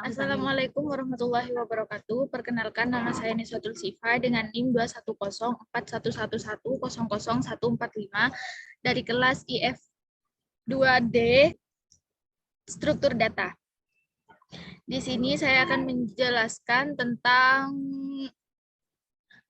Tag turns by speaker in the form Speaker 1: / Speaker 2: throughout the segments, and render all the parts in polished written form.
Speaker 1: Assalamualaikum warahmatullahi wabarakatuh. Perkenalkan, nama saya Niswatul Sifa dengan NIM 2104111000145 dari kelas IF 2D Struktur Data. Di sini saya akan menjelaskan tentang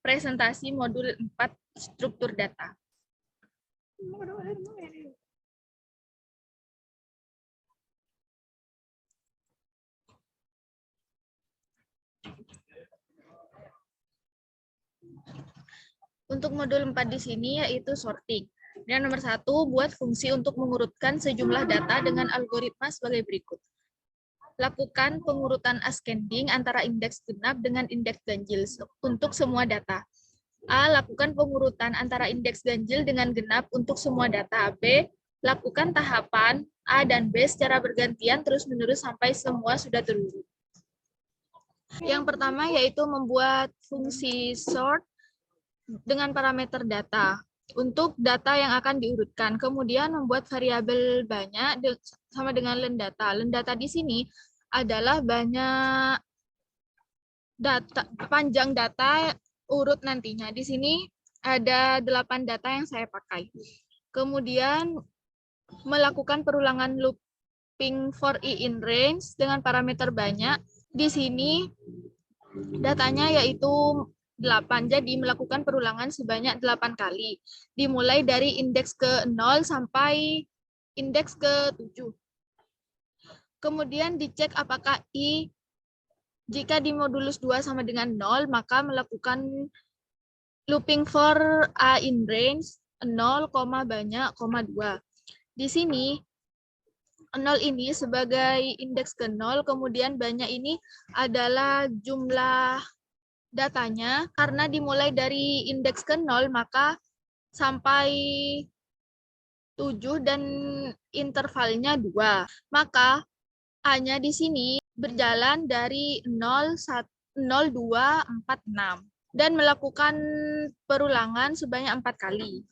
Speaker 1: presentasi modul 4 Struktur Data. Untuk modul 4 di sini yaitu sorting. Dan nomor 1, buat fungsi untuk mengurutkan sejumlah data dengan algoritma sebagai berikut. Lakukan pengurutan ascending antara indeks genap dengan indeks ganjil untuk semua data. A. Lakukan pengurutan antara indeks ganjil dengan genap untuk semua data. B. Lakukan tahapan A dan B secara bergantian terus-menerus sampai semua sudah terurut. Yang pertama yaitu membuat fungsi sort dengan parameter data untuk data yang akan diurutkan. Kemudian membuat variabel banyak sama dengan len data. Len data di sini adalah banyak data, panjang data urut nantinya. Di sini ada 8 data yang saya pakai. Kemudian melakukan perulangan looping for i in range dengan parameter banyak. Di sini datanya yaitu 8, jadi melakukan perulangan sebanyak 8 kali. Dimulai dari indeks ke-0 sampai indeks ke-7. Kemudian dicek apakah i, jika di modulus 2 sama dengan 0, maka melakukan looping for a in range 0, banyak, 2. Di sini 0 ini sebagai indeks ke-0, kemudian banyak ini adalah jumlah datanya. Karena dimulai dari indeks ke-0, maka sampai 7 dan intervalnya 2. Maka A-nya di sini berjalan dari 0, 2, 4, 6. Dan melakukan perulangan sebanyak 4 kali.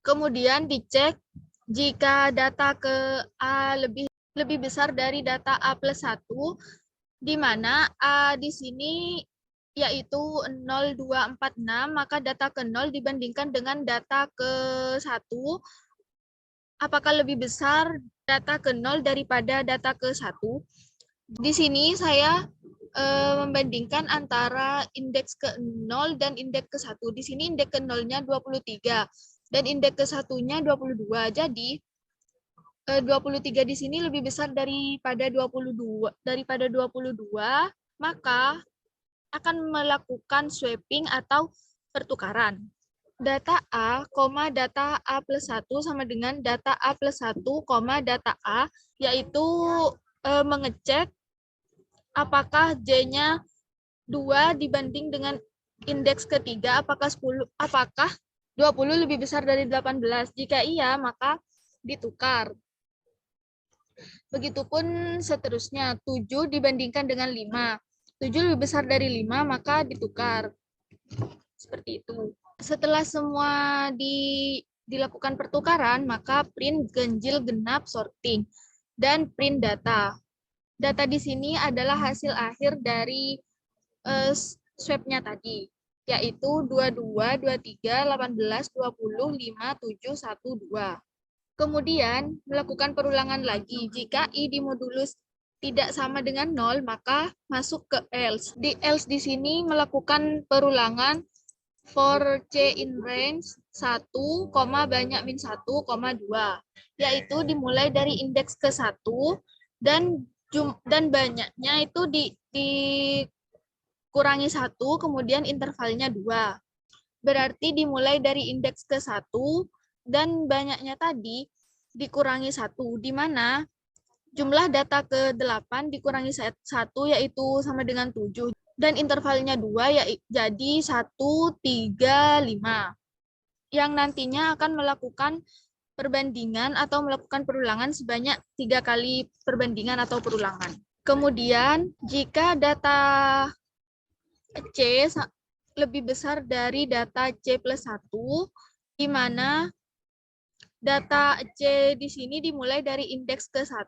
Speaker 1: Kemudian dicek jika data ke A lebih besar dari data A plus 1, di mana A di sini yaitu 0, 2, 4, 6, maka data ke 0 dibandingkan dengan data ke 1, apakah lebih besar data ke 0 daripada data ke 1? Di sini saya membandingkan antara indeks ke 0 dan indeks ke 1. Di sini indeks ke 0-nya 23 dan indeks ke 1-nya 22. Jadi 23 di sini lebih besar daripada 22, maka akan melakukan swapping atau pertukaran. Data A, data A plus 1 sama dengan data A plus 1, data A, yaitu mengecek apakah J-nya 2 dibanding dengan indeks ketiga, apakah 20 lebih besar dari 18. Jika iya, maka ditukar. Begitupun seterusnya, 7 dibandingkan dengan 5. 7 lebih besar dari 5, maka ditukar. Seperti itu. Setelah semua dilakukan pertukaran, maka print ganjil genap sorting dan print data. Data di sini adalah hasil akhir dari swap-nya tadi, yaitu 22, 23, 18, 20, 5, 7, 1, 2. Kemudian melakukan perulangan lagi. Jika i di modulus tidak sama dengan 0, maka masuk ke else. Di else di sini melakukan perulangan for c in range 1, banyak min 1, 2, yaitu dimulai dari indeks ke 1 dan banyaknya itu dikurangi 1, kemudian intervalnya 2. Berarti dimulai dari indeks ke 1 dan banyaknya tadi dikurangi 1, di mana jumlah data ke 8 dikurangi 1 yaitu sama dengan 7. Dan intervalnya 2, jadi 1, 3, 5. Yang nantinya akan melakukan perbandingan atau melakukan perulangan sebanyak 3 kali perbandingan atau perulangan. Kemudian, jika data C lebih besar dari data C plus 1, di mana data C di sini dimulai dari indeks ke 1.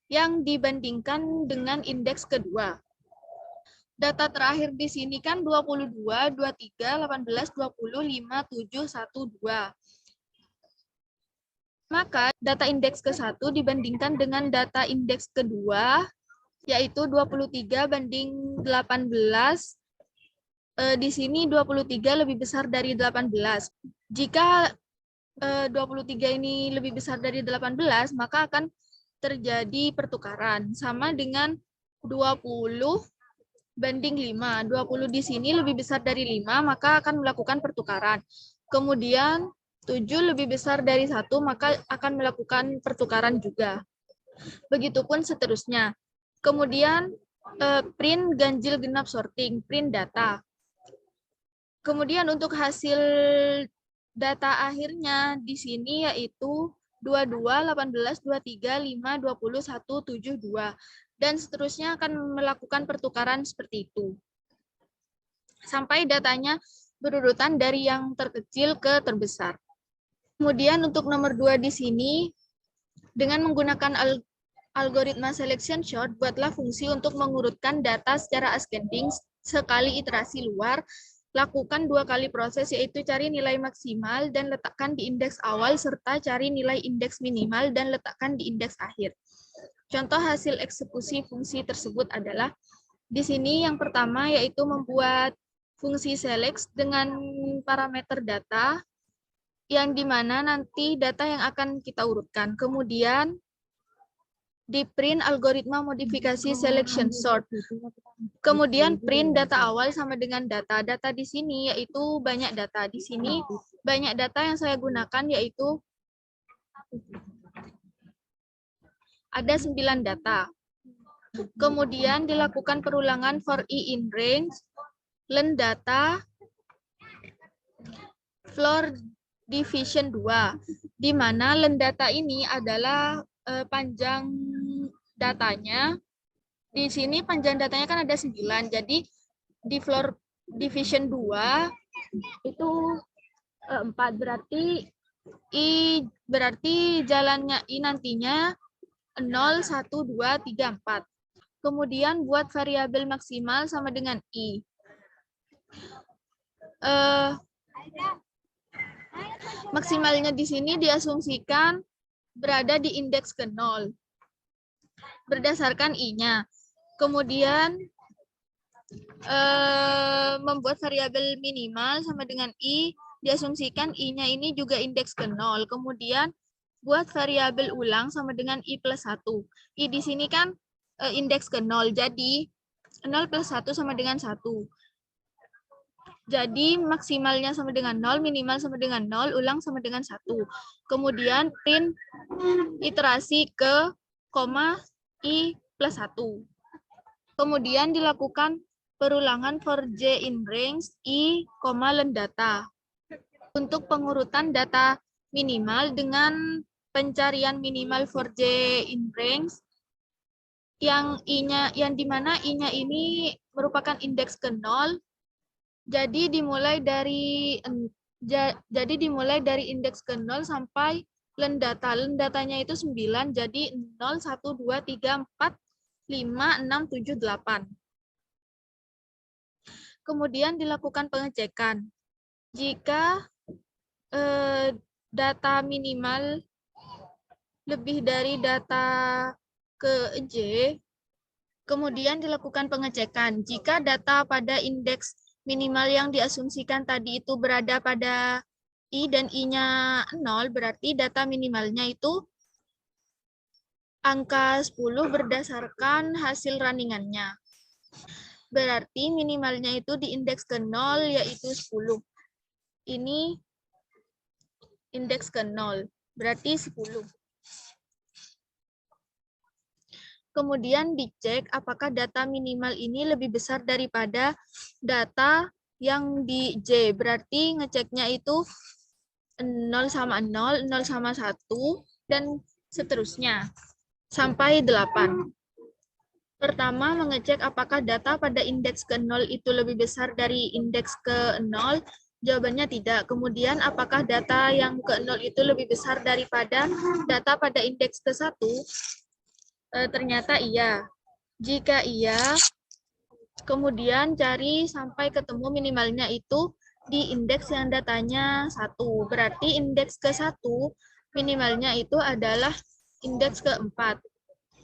Speaker 1: yang dibandingkan dengan indeks kedua. Data terakhir di sini kan 22, 23, 18, 20, 5, 7, 1, 2. Maka data indeks ke-1 dibandingkan dengan data indeks kedua, yaitu 23 banding 18. Di sini 23 lebih besar dari 18. Jika 23 ini lebih besar dari 18, maka akan terjadi pertukaran. Sama dengan 20 banding 5. 20 di sini lebih besar dari 5, maka akan melakukan pertukaran. Kemudian 7 lebih besar dari 1, maka akan melakukan pertukaran juga. Begitupun seterusnya. Kemudian print ganjil genap sorting, print data. Kemudian untuk hasil data akhirnya di sini yaitu 22, 18, 23, 5, 20, 1, 7, 2. Dan seterusnya akan melakukan pertukaran seperti itu. Sampai datanya berurutan dari yang terkecil ke terbesar. Kemudian untuk nomor 2 di sini, dengan menggunakan algoritma selection sort, buatlah fungsi untuk mengurutkan data secara ascending sekali iterasi luar. Lakukan 2 kali proses, yaitu cari nilai maksimal dan letakkan di indeks awal, serta cari nilai indeks minimal dan letakkan di indeks akhir. Contoh hasil eksekusi fungsi tersebut adalah, di sini yang pertama yaitu membuat fungsi select dengan parameter data, yang dimana nanti data yang akan kita urutkan. Kemudian di print algoritma modifikasi selection sort. Kemudian print data awal sama dengan data. Data di sini yaitu banyak data. Di sini banyak data yang saya gunakan yaitu ada 9 data. Kemudian dilakukan perulangan for i in range, len data, floor division 2, di mana len data ini adalah panjang datanya. Di sini panjang datanya kan ada 9, jadi di floor division 2 itu 4, berarti I berarti jalannya I nantinya 0, 1, 2, 3, 4. Kemudian buat variabel maksimal sama dengan I. Maksimalnya di sini diasumsikan berada di indeks ke-0 berdasarkan I-nya. Kemudian membuat variabel minimal sama dengan I, diasumsikan I-nya ini juga indeks ke-0. Kemudian buat variabel ulang sama dengan I plus 1. I di sini kan indeks ke-0, jadi 0 plus 1 sama dengan 1. Jadi maksimalnya sama dengan 0, minimal sama dengan 0, ulang sama dengan 1. Kemudian print iterasi ke koma I plus 1. Kemudian dilakukan perulangan for j in range I, len data. Untuk pengurutan data minimal dengan pencarian minimal for j in range yang I-nya, yang dimana I-nya ini merupakan indeks ke-0. Jadi dimulai dari indeks ke-0 sampai len data. Len datanya itu 9, jadi 0, 1, 2, 3, 4, 5, 6, 7, 8. Kemudian dilakukan pengecekan. Jika data minimal lebih dari data ke J, kemudian dilakukan pengecekan. Jika data pada indeks minimal yang diasumsikan tadi itu berada pada I dan I-nya 0, berarti data minimalnya itu angka 10 berdasarkan hasil runningannya. Berarti minimalnya itu di indeks ke-0 yaitu 10. Ini indeks ke-0, berarti 10. Kemudian dicek apakah data minimal ini lebih besar daripada data yang di J. Berarti ngeceknya itu 0 sama 0, 0 sama 1, dan seterusnya. Sampai 8. Pertama, mengecek apakah data pada indeks ke-0 itu lebih besar dari indeks ke-0. Jawabannya tidak. Kemudian, apakah data yang ke-0 itu lebih besar daripada data pada indeks ke-1? Ternyata iya. Jika iya, kemudian cari sampai ketemu minimalnya itu di indeks yang datanya 1. Berarti indeks ke-1 minimalnya itu adalah indeks ke-4.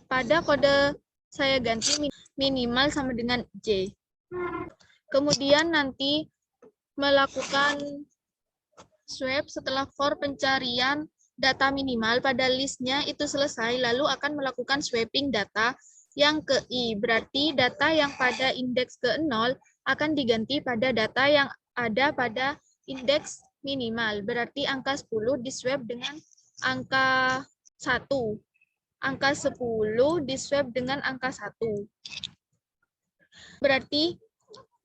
Speaker 1: Pada kode saya ganti minimal sama dengan J. Kemudian nanti melakukan swap setelah for pencarian data minimal pada listnya itu selesai, lalu akan melakukan swapping data yang ke I. Berarti data yang pada indeks ke-0 akan diganti pada data yang ada pada indeks minimal. Berarti angka 10 diswap dengan angka 1. Angka 10 diswap dengan angka 1. Berarti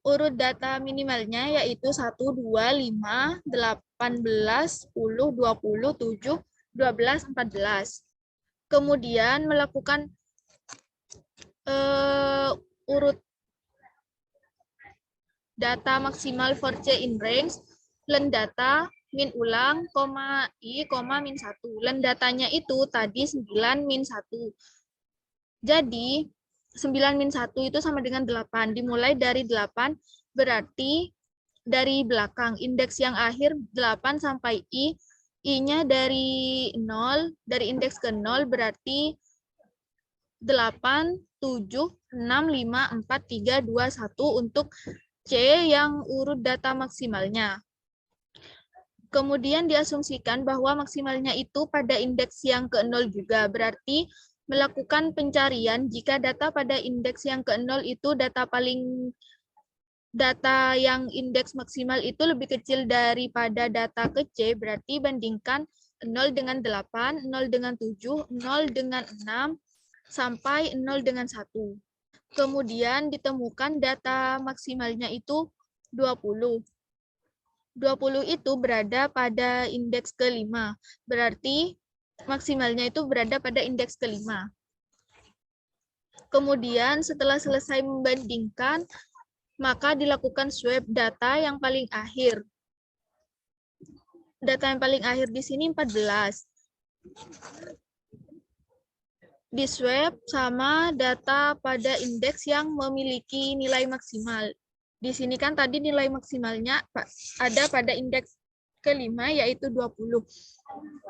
Speaker 1: urut data minimalnya yaitu 1, 2, 5, 18, 10, 20, 7, 12, 14. Kemudian melakukan urut data maksimal for C in range, len data, min ulang, koma I, koma min 1. Len datanya itu tadi 9 min 1. Jadi 9 min 1 itu sama dengan 8. Dimulai dari 8 berarti dari belakang. Indeks yang akhir 8 sampai I. I-nya dari 0, dari indeks ke 0 berarti 8, 7, 6, 5, 4, 3, 2, 1 untuk C yang urut data maksimalnya. Kemudian diasumsikan bahwa maksimalnya itu pada indeks yang ke-0 juga. Berarti melakukan pencarian jika data pada indeks yang ke-0 itu data yang indeks maksimal itu lebih kecil daripada data ke C, berarti bandingkan 0 dengan 8, 0 dengan 7, 0 dengan 6, sampai 0 dengan 1. Kemudian ditemukan data maksimalnya itu 20. 20 itu berada pada indeks ke-5. Berarti maksimalnya itu berada pada indeks ke-5. Kemudian setelah selesai membandingkan, maka dilakukan swap data yang paling akhir. Data yang paling akhir di sini 14. Di-swap sama data pada indeks yang memiliki nilai maksimal. Di sini kan tadi nilai maksimalnya ada pada indeks ke-5 yaitu 20.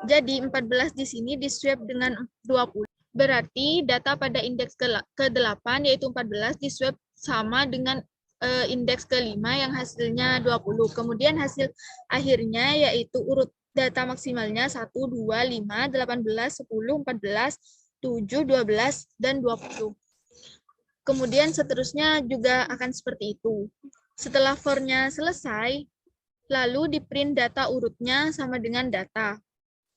Speaker 1: Jadi 14 di sini di-swap dengan 20. Berarti data pada indeks ke-8 yaitu 14 di-swap sama dengan indeks ke-5 yang hasilnya 20. Kemudian hasil akhirnya yaitu urut data maksimalnya 1, 2, 5, 18, 10, 14, 7, 12, dan 20. Kemudian seterusnya juga akan seperti itu. Setelah for-nya selesai, lalu di-print data urutnya sama dengan data.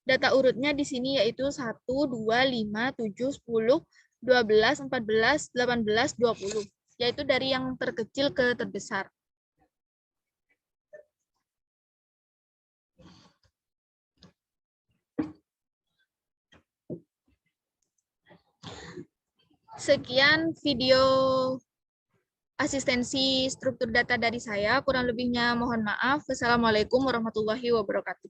Speaker 1: Data urutnya di sini yaitu 1, 2, 5, 7, 10, 12, 14, 18, 20. Yaitu dari yang terkecil ke terbesar. Sekian video asistensi struktur data dari saya. Kurang lebihnya mohon maaf. Wassalamualaikum warahmatullahi wabarakatuh.